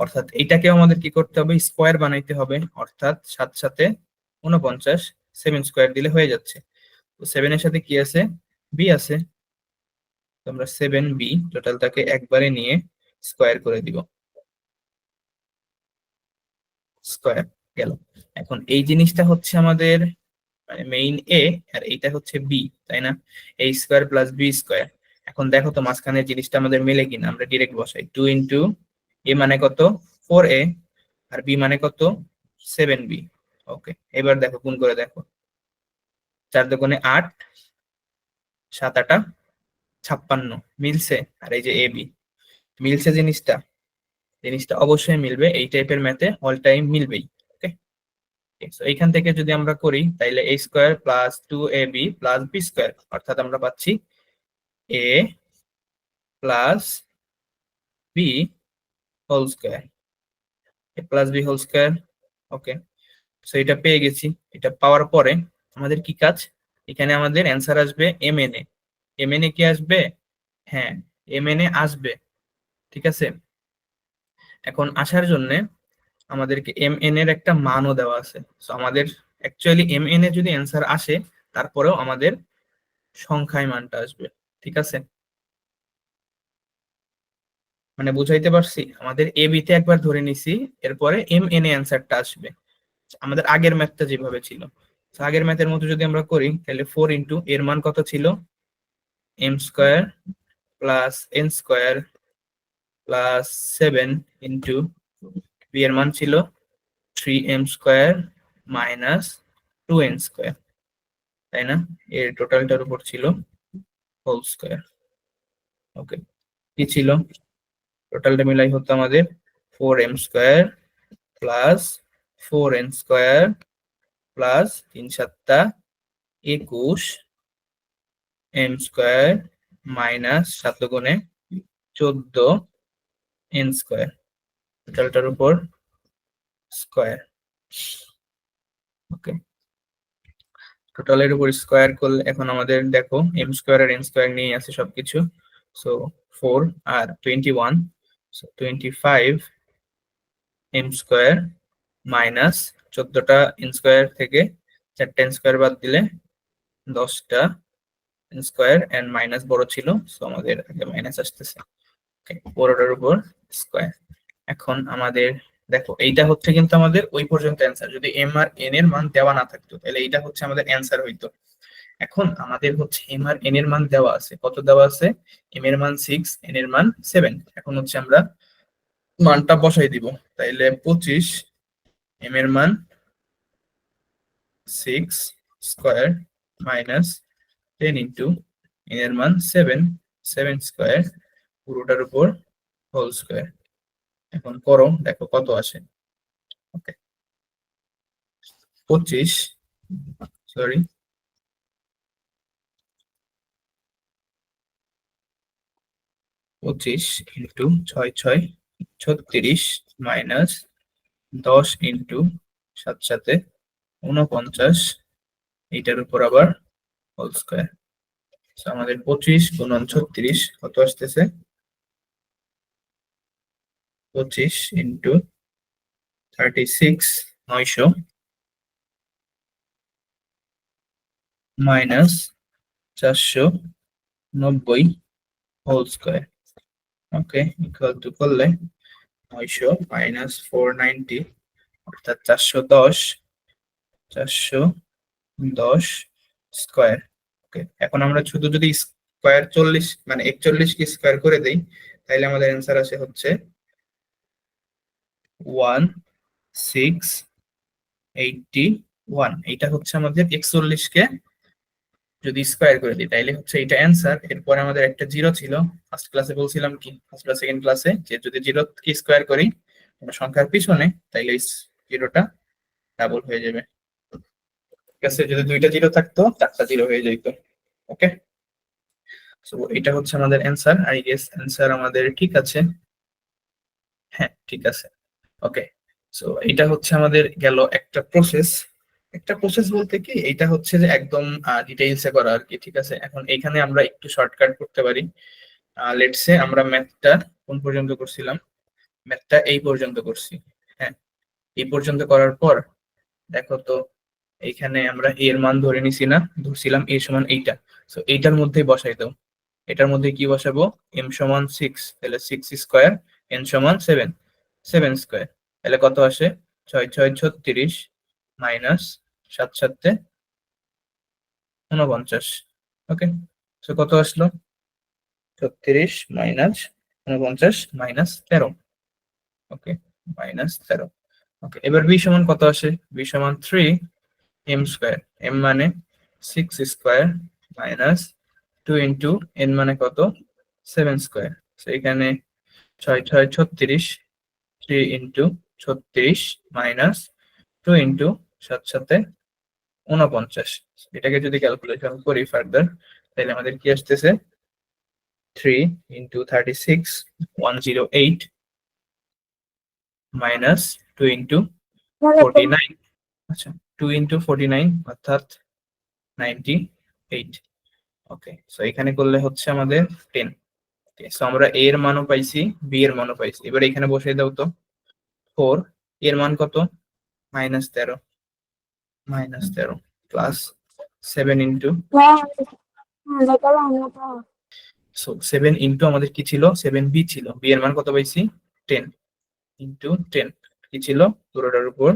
অর্থাৎ এইটাকেও আমাদের কি করতে হবে, স্কোয়ার বানাইতে হবে, অর্থাৎ সাথে সাথে 49 7 স্কোয়ার দিলে হয়ে যাচ্ছে। তো 7 এর সাথে কি আছে, বি আছে, তো আমরা 7 বি টোটালটাকে একবারে নিয়ে স্কোয়ার করে দিব, স্কোয়ার গেল। এখন এই জিনিসটা হচ্ছে আমাদের মানে মেইন এ, আর এইটা হচ্ছে বি, তাই না? A square plus B square. এখন দেখো তো মাঝখানের জিনিসটা আমাদের মিলে কিনা, আমরা ডিরেক্ট বসাই, 2 ইন্টু এ মানে কত, 4 এ, আর বি মানে কত, 7 বি। ওকে, এবার দেখো গুণ করে দেখো, 4 দুগুণে 8, 7 8 56, মিলছে। আর এই যে এ বি মিলছে, জিনিসটা জিনিসটা অবশ্যই মিলবে, এই টাইপের ম্যাথে অল টাইম মিলবেই। ওকে, এইখান থেকে যদি আমরা করি তাইলে A square plus 2ab plus B square, অর্থাৎ আমরা পাচ্ছি A plus B whole square, A plus B whole square. Okay, so এটা পেয়ে গেছি। এটা পাওয়ার পরে আমাদের কি কাজ, এখানে আমাদের অ্যান্সার আসবে m n a. M n a কি আসবে, হ্যাঁ এম এন এ আসবে, ঠিক আছে? এখন আসার জন্য আমাদেরকে এম এন এর একটা মানও দেওয়া আছে, তো আমাদের অ্যাকচুয়ালি এম এন এ যদি অ্যান্সার আসে, তারপরেও আমাদের সংখ্যায় মানটা আসবে, ঠিক আছে? মানে বুঝাইতে পারছি, আমাদের এ বি তে একবার ধরে নিছি, এরপরে এম এন এ অ্যান্সারটা আসবে, আমাদের আগের ম্যাথটা যেভাবে ছিল। তো আগের ম্যাথের মতো যদি আমরা করি তাহলে 4 ইন্টু এর মান কত ছিল, m square plus N square plus 7 into b এর মান ছিল 3m square minus 2n square, তাই না? এর টোটালটার উপর ছিল হোল স্কোয়ার। ওকে, কি ছিল, টোটালটা মিলাই হতো আমাদের 4m square plus 4n square plus 3 7 21 m square minus 7 গুণে 14 n স্কোয়ার, টোটালটার উপর স্কোয়ার। ওকে, টোটালের উপর স্কোয়ার করলে এখন আমাদের দেখো এম স্কোয়ার আর এন স্কোয়ার নিয়ে আছে সবকিছু। সো 4 আর 21, সো 25 এম স্কোয়ার মাইনাস 14টা এন স্কোয়ার থেকে 4টা n স্কয়ার বাদ দিলে 10টা n স্কয়ার, এন্ড মাইনাস বড় ছিল, সো আমাদের আগে মাইনাস আসতেছে। বড়টার উপর স্কয়ার। এখন আমাদের দেখো এইটা হচ্ছে কিন্তু আমাদের ওই পর্যন্ত অ্যান্সার। যদি এম আর এন এর মান দেওয়া না থাকতো তাহলে এইটা হচ্ছে আমাদের অ্যান্সার হইতো। এখন আমাদের হচ্ছে এম আর এন এর মান দেওয়া আছে, কত দেওয়া আছে? এম এর মান 6, এন এর মান 7। এখন হচ্ছে আমরা মানটা বসাই দিব। তাইলে 25, এম এর মান 6 স্কয়ার মাইনাস 10 ইন্টু এন এর মান 7, 7 স্কয়ার পুরোটার উপর হোল স্কয়ার। এখন করো, দেখো কত আসে। ওকে, 25, সরি 25 ইন্টু 6 6 36 মাইনাস 10 ইন্টু 7 7 49, এইটার উপর আবার হোল স্কয়ার। আমাদের 25 গুণন 36 কত আসতেছে? 25 into 36 900 minus 490 whole square. Okay, equal to করলে 900 মাইনাস 490 অর্থাৎ 410, 410 স্কয়ার। ওকে, এখন আমরা শুধু যদি স্কয়ার 40 মানে 41 কে স্কয়ার করে দেই তাহলে আমাদের অ্যান্সার আসে হচ্ছে 1681। এইটা হচ্ছে আমাদের 41 কে যদি স্কয়ার করে দিই তাইলে হচ্ছে এটা অ্যান্সার। এরপর আমাদের একটা জিরো ছিল, ফার্স্ট ক্লাসে বলছিলাম কি, ফার্স্ট ক্লাস সেকেন্ড ক্লাসে, যে যদি জিরো কে স্কয়ার করি কোনো সংখ্যার পিছনে তাইলে জিরোটা ডাবল হয়ে যাবে। ঠিক আছে, যদি দুইটা জিরো থাকতো 4টা জিরো হয়ে যেত। ওকে, সো এটা হচ্ছে আমাদের অ্যান্সার। আই গেস অ্যান্সার আমাদের ঠিক আছে। হ্যাঁ ঠিক আছে। ওকে, সো এটা হচ্ছে আমাদের গেল একটা প্রসেস। একটা প্রসেস বলতে কি, এটা হচ্ছে যে একদম ডিটেইলসে করা আর কি। ঠিক আছে, এখন এখানে আমরা একটু শর্টকাট করতে পারি। লেটস সে আমরা ম্যাথটা কোন পর্যন্ত করছিলাম? ম্যাথটা এই পর্যন্ত করছি। হ্যাঁ, এই পর্যন্ত করার পর দেখো তো, এইখানে আমরা এর মান ধরে নিছি না, ধরছিলাম এ সমান এইটা। সো এইটার মধ্যে বসাই দাও। এটার মধ্যে কি বসাবো? এম সমান 6, তাহলে 6 স্কয়ার, এন সমান 7, 7 স্কয়ার। তাহলে কত আসে? 6 6 36 মাইনাস 7 7 49। ওকে, সো কত আসলো? 36 মাইনাস 49 মাইনাস 13। ওকে, মাইনাস 13। ওকে, এবার বি সমান কত আসে? বি সমান 3 এম স্কয়ার। এম মানে 6 স্কয়ার মাইনাস 2 ইন্টু এন মানে কত? 7 স্কয়ার। সো এখানে 6 6 36, 3 ইন্টু 36 মাইনাস 2 ইন্টু 7 7 49। এটাকে যদি ক্যালকুলেশন করি ফার্দার তাহলে আমাদের কি আসতেছে? 3 ইন্টু 36 108 মাইনাস 2 ইন্টু 49। আচ্ছা, 2 ইন্টু 49 অর্থাৎ 98। ওকে, সো এখানে করলে হচ্ছে আমাদের 10। ওকে, সো আমরা এ এর মানও পাইছি, বি এর মানও পাইছি। এবার এখানে বসিয়ে দাও তো। 4 এর মান কত? -13, -13 প্লাস 7 ইন্টু, সো 7 ইন্টু আমাদের কি ছিল? 7 বি ছিল। বি এর মান কত পাইছি? 10 ইন্টু 10 কি ছিল? পুরোটার উপর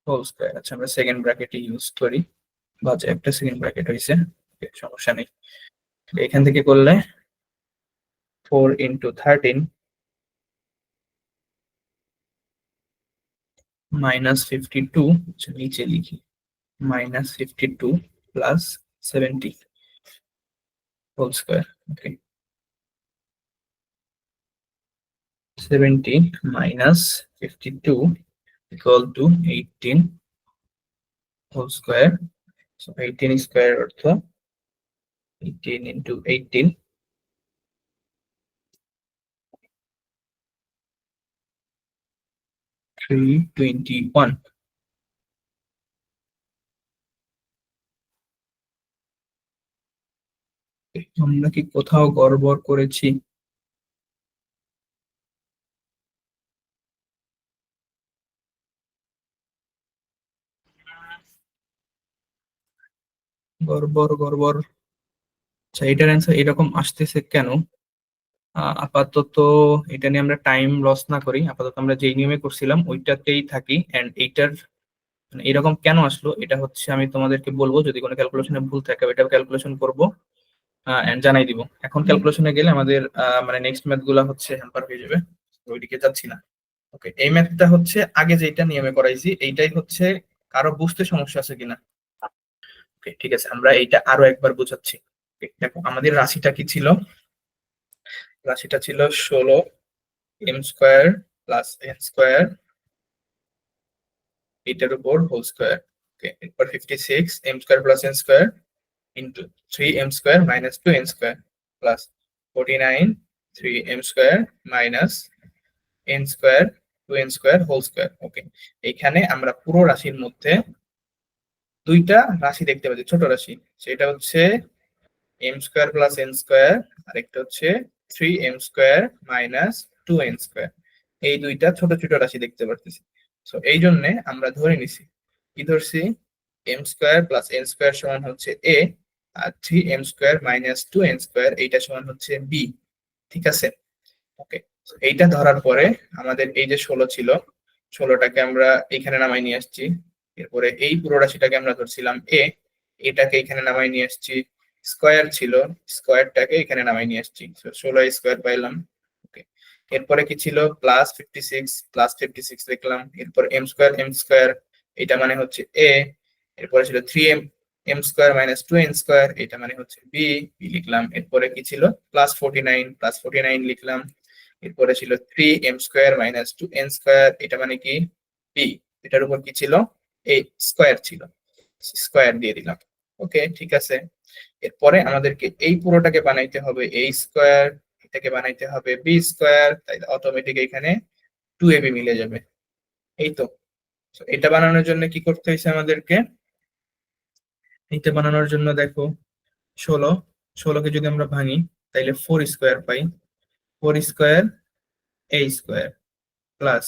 হোল স্কয়ার। আচ্ছা, আমরা সেকেন্ড ব্র্যাকেট ইউজ করি, বাজে একটা সেকেন্ড ব্র্যাকেট হয়েছে, সমস্যা নেই। এখান থেকে করলে 4 ইন্টু 13 -52, নিচে লিখি, -52 plus 70 whole square. Okay, 70 minus 52 equal to 18 whole square. So 18 square অর্থ 18 ইন্টু 18, 321। আমরা কি কোথাও গড়বড় করেছি? গড়বড় গড়বড়। আচ্ছা, এটার অ্যান্সার এরকম আসতেছে কেন? আপাতত এটা নিয়ে আমরা টাইম লস না করি, আপাতত আমরা যেই নিয়মে করছিলাম ওইটাতেই থাকি। এন্ড এইটার মানে এরকম কেন আসলো এটা হচ্ছে আমি তোমাদেরকে বলবো, যদি কোনো ক্যালকুলেশনে ভুল থাকে এটা ক্যালকুলেশন করব এন্ড জানাই দিব। এখন ক্যালকুলেশনে গেলে আমাদের মানে নেক্সট ম্যাথ গুলা হচ্ছে হ্যাম্পার হয়ে যাবে, ওইদিকে যাচ্ছি না। ওকে, এই ম্যাথটা হচ্ছে আগে যেটা নিয়মে করাইছি এইটাই হচ্ছে, কারো বুঝতে সমস্যা আছে কিনা? ওকে ঠিক আছে, আমরা এইটা আরো একবার বোঝাচ্ছি। Okay, দেখো আমাদের রাশিটা কি ছিল? রাশিটা ছিল 16m² প্লাস n², এটার উপর হোল স্কোয়ার। ওকে, এরপর 56m² plus n² into 3m² minus 2n² plus 49 3m² minus n² 2n² whole square. Okay, এখানে আমরা পুরো রাশির মধ্যে দুইটা রাশি দেখতে পাচ্ছি, ছোট রাশি, সেটা হচ্ছে m² প্লাস n², আর একটা হচ্ছে 3m² মাইনাস 2n²। এই দুইটা ছোট ছোট রাশি দেখতে পারতেছি। তো এই জন্য আমরা ধরে নিছি, কি ধরছি, m² প্লাস n² সমান হচ্ছে a, R 3m² minus 2n² এইটা সমান হচ্ছে b। ঠিক আছে? ওকে, এইটা ধরার পরে আমাদের এই যে 16 ছিল, 16টাকে আমরা এখানে নামাই নিয়ে আসছি। এরপরে এই পুরো রাশিটাকে আমরা ধরছিলাম এ, এটাকে এখানে নামাই নিয়ে আসছি। স্কোয়ার ছিল, স্কোয়ারটাকে এখানে নামাই নিয়ে আসছি, 16 স্কোয়ার পাইলাম। ওকে, এরপরে কি ছিল, +56 লিখলাম। এরপর m² এটা মানে হচ্ছে এ। এরপরে ছিল 3m² মাইনাস 2n², এটা মানে হচ্ছে বি, বি লিখলাম। এরপরে কি ছিল, +49 লিখলাম। এরপরে ছিল 3m² মাইনাস 2n², এটা মানে কি বি, এটার উপর কি ছিল, এই স্কোয়ার ছিল, স্কোয়ার দিয়ে দিলাম। ওকে ঠিক আছে, এরপরে আমাদেরকে এই পুরোটাকে বানাইতে হবে a², এটাকে বানাইতে হবে b², তাই অটোমেটিক এখানে 2ab মিলে যাবে। এই তো। So, এটা বানানোর জন্য কি করতে হয়েছে আমাদেরকে, এটা বানানোর জন্য দেখো 16, 16কে যদি আমরা ভাঙি তাইলে 4² পাই, 4² a² প্লাস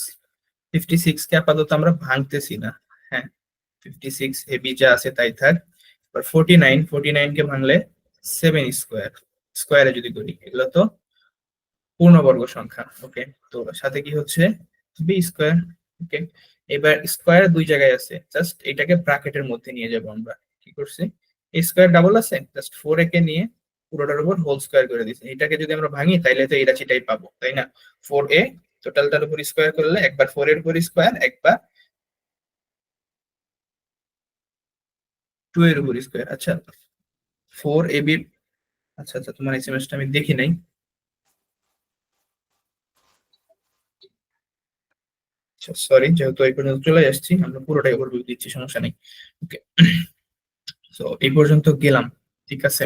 56কে আপাতত আমরা ভাঙতেছি না, হ্যাঁ 56 এবি যা আছে তাই থাক। 49 কে ভাঙলে 7² স্কোয়ারে যদি করি, এগুলো তো পূর্ণবর্গ সংখ্যা। ওকে, তো সাথে কি হচ্ছে, b²। ওকে, এবার স্কোয়ার দুই জায়গায় আছে, জাস্ট এটাকে ব্র্যাকেটের মধ্যে নিয়ে যাব আমরা। কি করছি, a² ডাবল আছে, জাস্ট 4a কে নিয়ে পুরোটার উপর হোল স্কোয়ার করে দিচ্ছি। এটাকে যদি আমরা ভাঙি তাইলে তো এই রাশিটাই পাবো, তাই না? 4a টোটালটার উপর স্কোয়ার করলে একবার 4 এর উপর স্কোয়ার, একবার 2 এর উপর স্কোয়ার। আচ্ছা 4ab, আচ্ছা আচ্ছা তোমার এসএমএসটা আমি দেখি নাই। সরি, যেহেতু এই পর্যন্ত চলে আসছি আমরা পুরোটাই ওভারভিউ দিচ্ছি, সমস্যা নেই। ওকে, তো এই পর্যন্ত গেলাম, ঠিক আছে,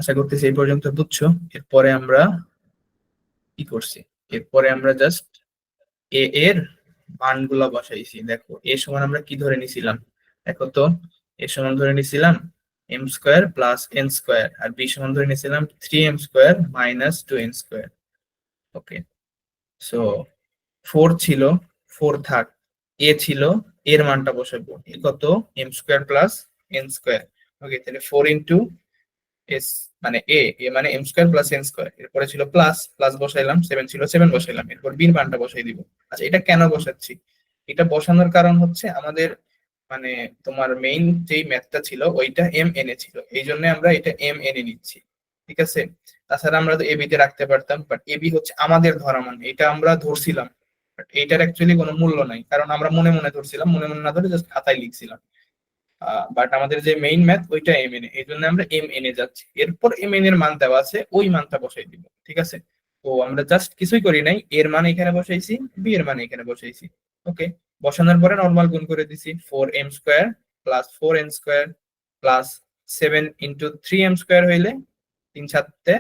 আশা করতেছি এই পর্যন্ত বুঝছো। এরপরে আমরা কি করছি, এরপরে আমরা জাস্ট এ এর মানগুলা বসাইছি। দেখো এ সমান আমরা কি ধরে নিছিলাম, দেখো তো, এ সমান ধরে নিছিলাম m² প্লাস n², আর বি সমান ধরে নিছিলাম 3m² মাইনাস 2n²। ওকে, সো 4 ছিল, 4 থাক, এ ছিল, এর মানটা বসাবো, এ কত, m² প্লাস n²। ওকে, তাহলে 4 ইন্টু এস মানে এ মানে m² প্লাস n², এরপরে ছিল প্লাস, প্লাস বসাইলাম, 7 ছিল 7 বসাইলাম, এরপর বির মানটা বসাই দিব। আচ্ছা, এটা কেন বসাচ্ছি, এটা বসানোর কারণ হচ্ছে আমাদের মানে তোমার মেইন যেই ম্যাথটা ছিল ওইটা এম এন এ ছিল, এই জন্য আমরা এটা এম এন এ নিচ্ছি। ঠিক আছে, তাছাড়া আমরা তো এবি তে রাখতে পারতাম, বাট এবি হচ্ছে আমাদের ধরা মান, এটা আমরা ধরছিলাম, বাট এইটার অ্যাকচুয়ালি কোনো মূল্য নাই, কারণ আমরা মনে মনে ধরছিলাম, মনে মনে না ধরে জাস্ট খাতায় লিখছিলাম। বাট আমাদের যে মেইন ম্যাথ ওইটা এম এন এ, এই জন্য আমরা এম এন এ যাচ্ছি। এরপর এম এন এর মান দেওয়া আছে, ওই মানটা বসাই দিব। ঠিক আছে, তো আমরা জাস্ট কিছুই করি নাই, এর মান এখানে বসাইছি, বি এর মান এখানে বসাইছি। ওকে, বসানোর পরে নর্মাল গুণ করে দিছি, 4m² plus 4n² plus 7 into 3m² হইলে 3 7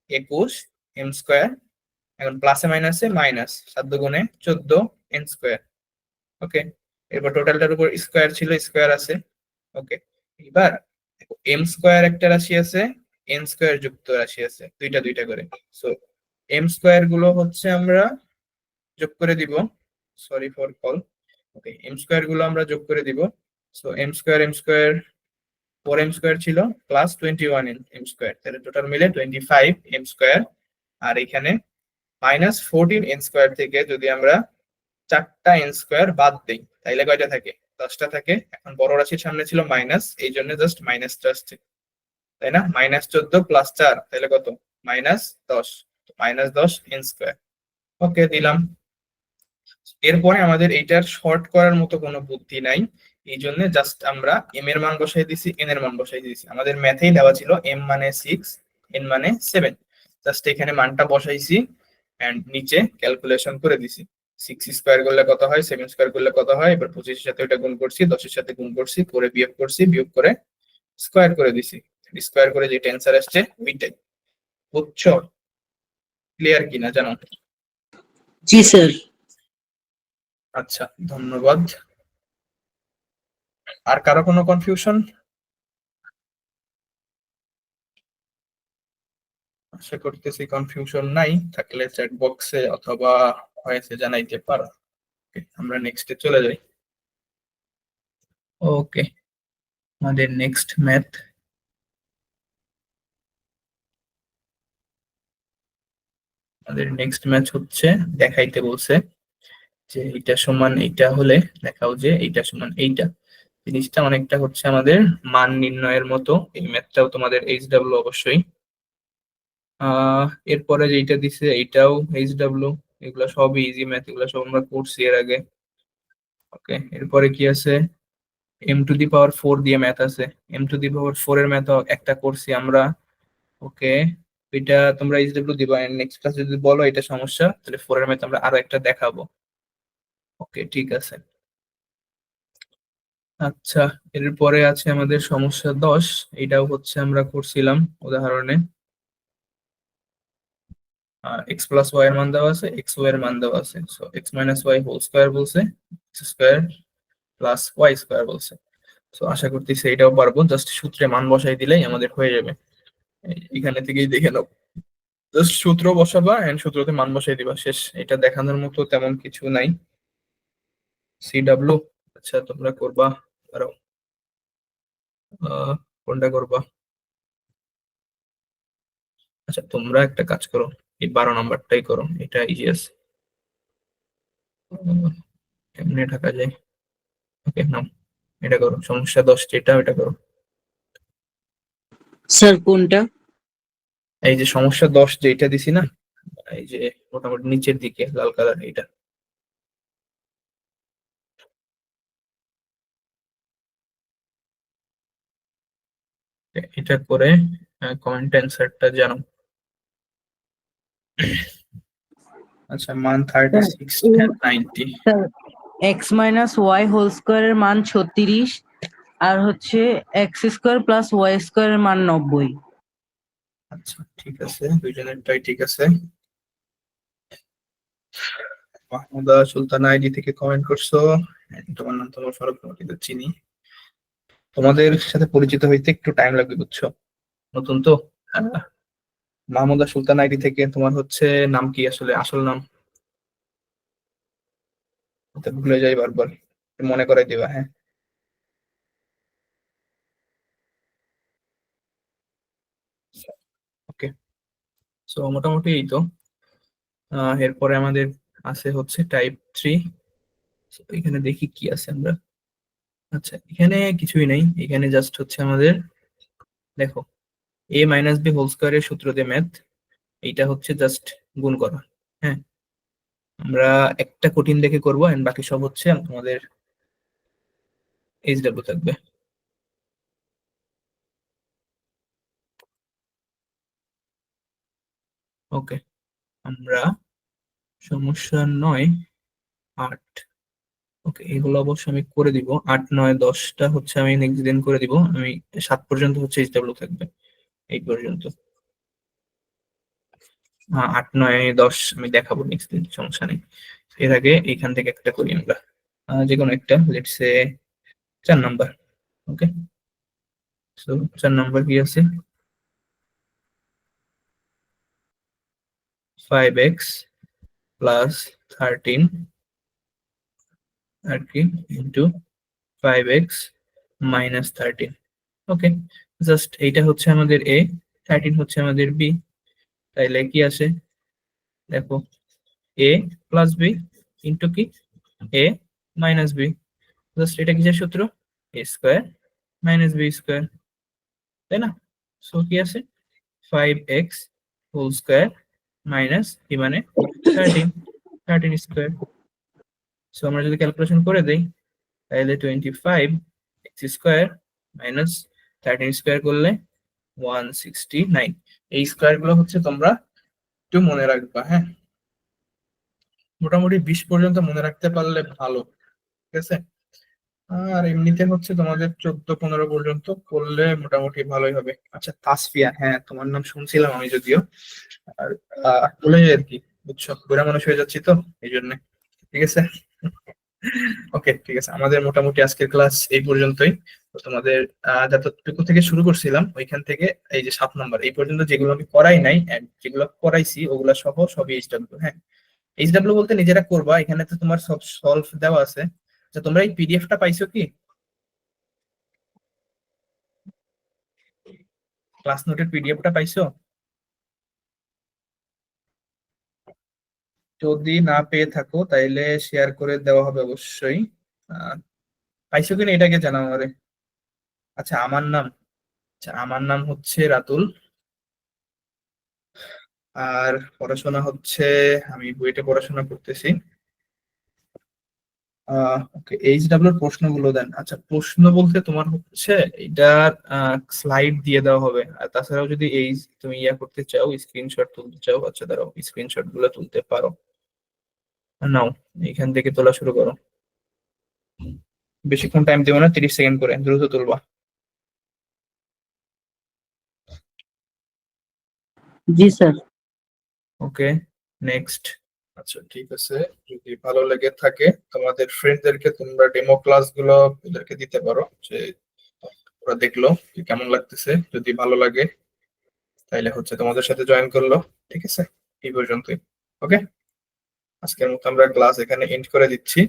21 m²। এখন প্লাসে মাইনাসে মাইনাস, 7 দুগুণে 14 n²। ওকে, এরপর টোটালটার উপর স্কোয়ার ছিল, স্কোয়ার আছে। ওকে, এবার m² একটা রাশি আছে, n² যুক্ত রাশি আছে, দুইটা দুইটা করে। সো m² গুলো হচ্ছে আমরা যোগ করে দিব, sorry for call. Okay, m² গুলো আমরা যোগ করে দিব। সো m², 4m² ছিল প্লাস 21m², তাহলে টোটাল মিলে 25m²। আর এখানে -14n² থেকে যদি আমরা 4টা n² বাদ দিই তাইলে কয়টা থাকে? 10টা থাকে। এখন বড় রাশির সামনে ছিল মাইনাস, এই জন্য জাস্ট মাইনাসটা আসছে, তাই না? -14 + 4 তাহলে কত? -10, -10n²। ওকে, দিলাম। এরপরে আমাদের এইটার শর্ট করার মতো কোনো বুদ্ধি নাই, এই জন্য জাস্ট আমরা এম এর মান বসাই দিছি, এন এর মান বসাই দিছি। আমাদের ম্যাথেই দেওয়া ছিল এম মানে 6, এন মানে 7। জাস্ট এখানে মানটা বসাইছি এন্ড নিচে ক্যালকুলেশন করে দিছি। 6² করলে কত হয়, 7² করলে কত হয়, এবার 25 এর সাথে ওটা গুণ করছি, 10 এর সাথে গুণ করছি, করে বিয়োগ করছি, বিয়োগ করে স্কোয়ার করে দিছি। স্কোয়ার করে যে টেন্সার আসছে ওইটাই। বুঝছো? ক্লিয়ার কিনা জানো? জি স্যার। আচ্ছা, ধন্যবাদ। আর কারো কোনো কনফিউশন? আশা করতেছি কনফিউশন নাই, থাকলে চ্যাট বক্সে অথবা ভয়েসে জানাইতে পারো। Okay, আমরা নেক্সটে চলে যাই। ওকে, আমাদের নেক্সট ম্যাথ। আমাদের নেক্সট ম্যাথ হচ্ছে দেখাইতে বলছে যে এইটা সমান এইটা হলে দেখাও যে এইটা সমান এইটা। জিনিসটা অনেকটা হচ্ছে আমাদের মান নির্ণয়ের মতো। এই ম্যাথটাও তোমাদের এইচডব্লিউ অবশ্যই। এরপরে যেটা দিছে এইটাও এইচডব্লিউ। এগুলা সবই ইজি ম্যাথ, এগুলা সব আমরা করছি এর আগে। ওকে, এরপরে কি আছে? m⁴ দিয়ে ম্যাথ আছে। m⁴ এর ম্যাথ একটা করছি আমরা। ওকে, এটা তোমরা এইচডব্লিউ দিবা, নেক্সট ক্লাসে যদি বলো এটা সমস্যা, তাহলে 4 এর ম্যাথ আমরা আরো একটা দেখাবো। ওকে, ঠিক আছে। আচ্ছা, এরপরে আছে আমাদের সমস্যা 10। এটাও হচ্ছে আমরা করছিলাম উদাহরণে। x+y এর মান দেওয়া আছে, xy এর মান দেওয়া আছে। So x - y whole square বলছে, x² + y² বলছে। তো আশা করতেছি এটাও পারবো, জাস্ট সূত্রে মান বসাই দিলেই আমাদের হয়ে যাবে। এখানে থেকেই দেখে নাও, জাস্ট সূত্র বসাবা এন্ড সূত্রতে মান বসাই দিবা, শেষ। এটা দেখানোর মতো তেমন কিছু নাই। CW, আচ্ছা তোমরা করবা, পারো। কোনটা করবা? আচ্ছা, তোমরা একটা কাজ করো, এই 12 নম্বরটাই করো, এটা ইজি আছে। কেমনে ঢাকা যায়? ওকে, নাও, এটা করো। সমস্যা 10 যেটা, ওটা করো। স্যার কোনটা? এই যে সমস্যা 10 যেটা দিছি না, এই যে মোটামুটি নিচের দিকে লাল কালার, এইটা। এটা করে কমেন্ট অ্যান্সারটা জানো। আচ্ছা, মান 36 and 90। স্যার x - y² এর মান 36 আর হচ্ছে x² + y² এর মান 90। আচ্ছা, ঠিক আছে, দুইজনেরটাই ঠিক আছে। মাহমুদা সুলতানা আইডি থেকে কমেন্ট করছো। তোমার নাম তোমার ফারুক, তোমাকে তো চিনি। তোমাদের সাথে পরিচিত হইতে একটু টাইম লাগবে, বুঝছো, নতুন তো। আহ, মাহমুদা সুলতানা আইডি থেকে তোমার হচ্ছে নাম কি আসলে, আসল নাম? এটা ভুলে যাই বারবার, একটু মনে করাই দিবা, হ্যাঁ? ওকে, সো মোটামুটি এই তো। এরপরে আমাদের আছে হচ্ছে টাইপ 3। এখানে দেখি কি আছে আমরা। আচ্ছা, এখানে কিছুই নাই, এখানে জাস্ট হচ্ছে আমাদের, দেখো, a - b² এর সূত্র দিয়ে ম্যাথ। এইটা হচ্ছে জাস্ট গুণ করা। হ্যাঁ, আমরা একটা কঠিন দেখে করবো এন্ড বাকি সব হচ্ছে আমাদের এইচডব্লিউ থাকবে। ওকে, আমরা সমস্যা 9, 8। ওকে, এগুলো অবশ্য আমি করে দিব। 8, 9, 10টা হচ্ছে আমি নেক্সট দিন করে দিব। আমি 7 পর্যন্ত হচ্ছে এইচডব্লিউ থাকবে, এই পর্যন্ত। 8, 9, 10 আমি দেখাবো নেক্সট দিন, সমস্যা নেই। এর আগে এইখান থেকে একটা করি আমরা, যে কোনো একটা, let's say 4 number. Okay, so 4 number কি আছে? 5x + 13 আর কি ইন্টু 5x - 13। ওকে, জাস্ট এইটা হচ্ছে আমাদের এ, 13 হচ্ছে আমাদের বি, তাইলে কি আসে দেখো, এ প্লাস বি ইন্টু কি এ মাইনাস বি, জাস্ট এটা কিসের সূত্র, A square minus B square, তাই না? সো কি আছে 5x হোল স্কোয়ার মাইনাস কি মানে 13, 13 স্কোয়ার। সো আমরা যদি ক্যালকুলেশন করে দেই তাহলে 25 x স্কোয়ার মাইনাস 13 স্কোয়ার করলে 169। এই স্কোয়ার গুলো হচ্ছে তোমরা একটু মনে রাখবা, হ্যাঁ, মোটামুটি 20 পর্যন্ত মনে রাখতে পারলে ভালো, ঠিক আছে? আর এমনিতে হচ্ছে তোমাদের 14-15 পর্যন্ত করলে মোটামুটি ভালোই হবে। আচ্ছা তাসফিয়া, হ্যাঁ তোমার নাম শুনছিলাম আমি যদিও, আর বলে যাই আর কি, বুঝছো বুড়া মানুষ হয়ে যাচ্ছি তো এই জন্য, ঠিক আছে? ওকে ঠিক আছে, আমাদের মোটামুটি আজকের ক্লাস এই পর্যন্তই। তো তোমাদের যতটুকু থেকে শুরু করছিলাম ওইখান থেকে এই যে 7 নম্বর এই পর্যন্ত যেগুলো আমি করাই নাই and যেগুলো করাইছি ওগুলা সহ সবই এইচডব্লিউ, হ্যাঁ। এইচডব্লিউ বলতে নিজেরা করবা, এখানে তো তোমার সব সলভ দেওয়া আছে। তো তোমরা এই পিডিএফটা পাইছো কি, ক্লাস নোটের পিডিএফটা পাইছো? যদি না পেয়ে থাকো তাইলে শেয়ার করে দেওয়া হবে অবশ্যই। আহ, পাইছো কিনা এটাকে জানাও আমারে। আচ্ছা আমার নাম, আচ্ছা আমার নাম হচ্ছে রাতুল। আর পড়াশোনা হচ্ছে, আমি বুয়েটে পড়াশোনা করতেছি। ওকে, এইচডব্লিউর প্রশ্নগুলো দেন। আচ্ছা প্রশ্ন বলতে তোমার হচ্ছে এটার স্লাইড দিয়ে দেওয়া হবে, আর তাছাড়াও যদি এই তুমি ইয়া করতে চাও স্ক্রিনশট তুলতে চাও, আচ্ছা দাঁড়াও স্ক্রিনশট গুলো তুলতে পারো, নাও এখান থেকে তোলা শুরু করো। বেশিক্ষণ টাইম দেবো না, 30 সেকেন্ড করে, দ্রুত তুলবা। জি স্যার। Okay next. আচ্ছা ঠিক আছে, যদি ভালো লেগে থাকে তোমাদের ফ্রেন্ডদেরকে তোমরা ডেমো ক্লাস গুলো ওদেরকে দিতে পারো, যে ওরা দেখলো যে কেমন লাগতেছে, যদি ভালো লাগে তাইলে হচ্ছে তোমাদের সাথে জয়েন করলো, ঠিক আছে? এই পর্যন্তই। ওকে, আজকের মতো আমরা ক্লাস এখানে এন্ড করে দিচ্ছি।